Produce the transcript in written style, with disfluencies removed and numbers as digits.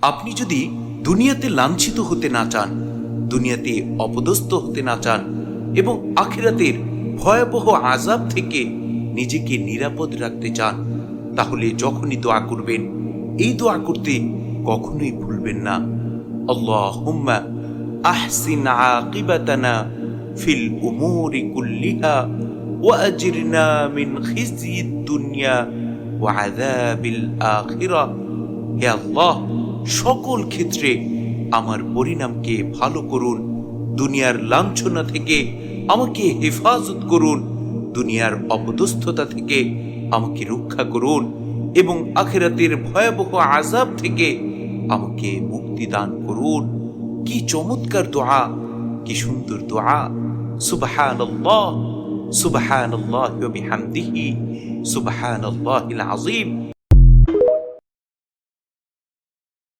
আপনি যদি দুনিয়াতে লাঞ্ছিত হতে না চান, দুনিয়াতে অপদস্থ হতে না চান এবং আখিরাতের ভয়াবহ আযাব থেকে নিজেকে নিরাপদ রাখতে চান, তাহলে যখনই দোয়া করবেন এই দোয়া করতে কখনোই ভুলবেন না। আল্লাহুম্মা আহসিন আকিবাতানা ফিল উমুরি কুল্লিহা ওয়া আজিরনা মিন খিজিদ দুনিয়া ওয়া আযাবিল আখিরাহ। হে আল্লাহ, সকল ক্ষেত্রে আমার পরিণামকে ভালো করুন, দুনিয়ার লাঞ্ছনা থেকে আমাকে হেফাজত করুন, দুনিয়ার অপদস্থতা থেকে আমাকে রক্ষা করুন এবং আখিরাতের ভয়াবহ আযাব থেকে আমাকে মুক্তি দান করুন। কি চমৎকার দোয়া, কি সুন্দর দোয়া! সুবহানাল্লাহ, সুবহানাল্লাহি ওয়া বিহামদিহি, সুবহানাল্লাহিল আযীম।